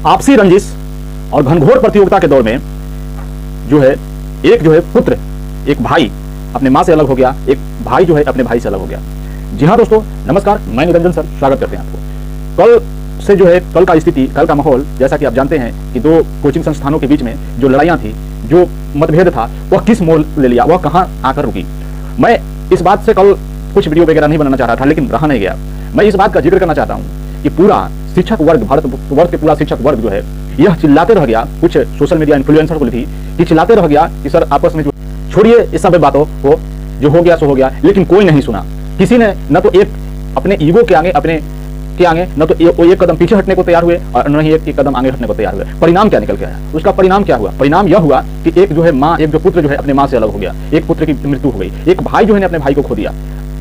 आपसी रंजिश और घनघोर प्रतियोगिता के दौर में जो है पुत्र, एक भाई अपने माँ से अलग हो गया, एक भाई जो है अपने भाई से अलग हो गया। जी हाँ दोस्तों, नमस्कार, मैं निरंजन सर स्वागत करते हैं आपको। कल से जो है कल का स्थिति, कल का माहौल, जैसा कि आप जानते हैं कि दो कोचिंग संस्थानों के बीच में जो लड़ाइयाँ थी, जो मतभेद था, वह किस मोड़ ले लिया, वह कहाँ आकर रुकी। मैं इस बात से कल कुछ वीडियो वगैरह नहीं बनाना चाह रहा था, लेकिन रहा नहीं गया। मैं इस बात का जिक्र करना चाहता हूँ कि पूरा शिक्षक वर्ग, भारतवर्ष के पूरा शिक्षक वर्ग जो है यह चिल्लाते रह गया, कुछ सोशल मीडिया इन्फ्लुएंसर बोली थी कि चिल्लाते रह गया कि सर आपस में जो छोड़िए इस सब बातों को, जो हो गया सो हो गया, लेकिन कोई नहीं सुना। किसी ने न तो एक अपने ईगो के आगे, अपने के आगे न तो एक कदम पीछे हटने को तैयार हुए और न ही एक कदम आगे हटने को तैयार हुए। परिणाम क्या निकल के आया? उसका परिणाम क्या हुआ? परिणाम यह हुआ कि एक जो है माँ, एक जो पुत्र जो है अपने माँ से अलग हो गया, एक पुत्र की मृत्यु हो गई, एक भाई जो है अपने भाई को खो दिया।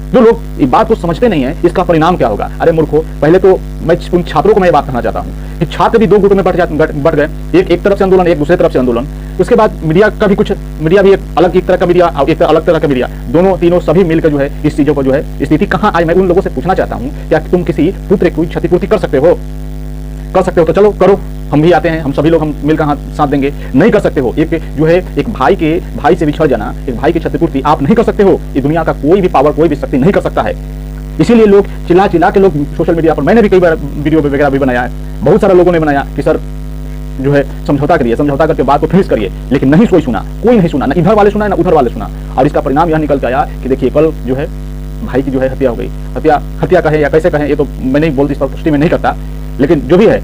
जो लोग इस बात को समझते नहीं है, इसका परिणाम क्या होगा? अरे मूर्खों, पहले तो मैं उन छात्रों को मैं बात कहना चाहता हूँ कि छात्र भी दो गुटों में बढ़ गए, एक तरफ से आंदोलन, एक दूसरे तरफ से आंदोलन। उसके बाद मीडिया का भी मीडिया भी एक अलग एक तरह का मीडिया और एक अलग तरह का मीडिया, दोनों तीनों सभी मिलकर जो है इस चीजों को जो है स्थिति कहाँ आज। मैं उन लोगों से पूछना चाहता हूँ, क्या तुम किसी पुत्र की क्षतिपूर्ति कर सकते हो? कर सकते हो तो चलो करो, हम भी आते हैं, हम सभी लोग हम मिलकर हाथ साथ देंगे। नहीं कर सकते हो, एक जो है एक भाई से बिछड़ जाना, एक भाई की क्षतिपूर्ति आप नहीं कर सकते हो। ये दुनिया का कोई भी पावर, कोई भी शक्ति नहीं कर सकता है। इसीलिए लोग चिल्ला के लोग सोशल मीडिया पर, मैंने भी कई बार वीडियो वगैरह भी बनाया है, बहुत सारे लोगों ने बनाया कि सर जो है समझौता करिए, समझौता करके बात को फिनिश करिए, लेकिन नहीं कोई सुना, कोई नहीं सुना, ना इधर वाले सुना ना उधर वाले सुना। और इसका परिणाम यह निकल के आया कि देखिए कल जो है भाई की जो है हत्या हो गई। हत्या कहे या कैसे कहें, ये तो मैं नहीं बोलती, इस पर पुष्टि में नहीं करता, लेकिन जो भी है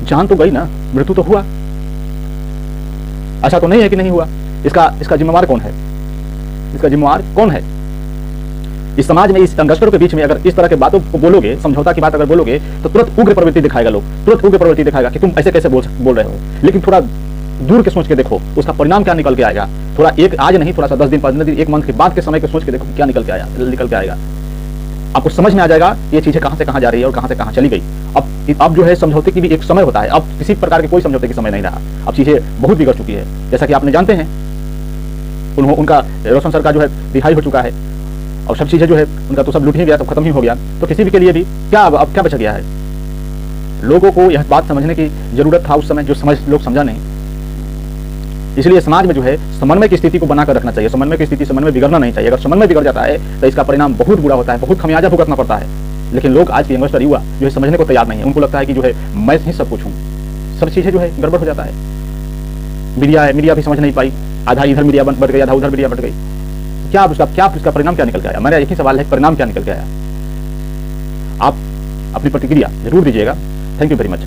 जान तो गई ना, मृत्यु तो हुआ। ऐसा तो नहीं है कि नहीं हुआ। इसका जिम्मेवार कौन है? इसका जिम्मेवार कौन है? इस समाज में, इस अंगस्टरों के बीच में अगर इस तरह के बातों को बोलोगे, समझौता की बात अगर बोलोगे, तो तुरंत उग्र प्रवृत्ति दिखाएगा लोग, तुरंत उग्र प्रवृत्ति दिखाएगा कि तुम ऐसे कैसे बोल रहे हो। लेकिन थोड़ा दूर के सोच के देखो, उसका परिणाम क्या निकल के आएगा। थोड़ा एक आज नहीं, थोड़ा सा 10 दिन 15 दिन, एक मंथ के बाद के समय के सोच के देखो क्या निकल के आएगा। आपको समझ में आ जाएगा ये चीजें कहां से कहां जा रही है और कहां से कहां चली गई। अब जो है समझौते की भी एक समय होता है, अब किसी प्रकार के कोई समझौते की समय नहीं रहा। अब चीजें बहुत बिगड़ चुकी है, जैसा कि आपने जानते हैं, उनका रोशन सर का जो है रिहाई हो चुका है और सब चीजें जो है उनका तो सब लूट ही गया, सब खत्म ही हो गया। तो किसी भी के लिए भी अब क्या बच गया है? लोगों को यह बात समझने की जरूरत था उस समय, जो लोग समझा नहीं। इसलिए समाज में जो है समन्वय की स्थिति को बनाकर रखना चाहिए। समन्वय की स्थिति, समन्वय बिगड़ना नहीं चाहिए। अगर समन्वय बिगड़ जाता है तो इसका परिणाम बहुत बुरा होता है, बहुत खमियाजा भुगतना पड़ता है। लेकिन लोग आज के यंगस्टर युवा जो है समझने को तैयार नहीं है। उनको लगता है कि जो है मैं ही सब कुछ हूँ, सब चीजें जो है गड़बड़ हो जाता है। मीडिया भी समझ नहीं पाई, आधा इधर मीडिया बढ़ गई, आधा उधर मीडिया बढ़ गई। क्या उसका परिणाम क्या निकल के आया? मेरा एक ही सवाल है, परिणाम क्या निकल के आया? आप अपनी प्रतिक्रिया जरूर दीजिएगा। Thank you very much.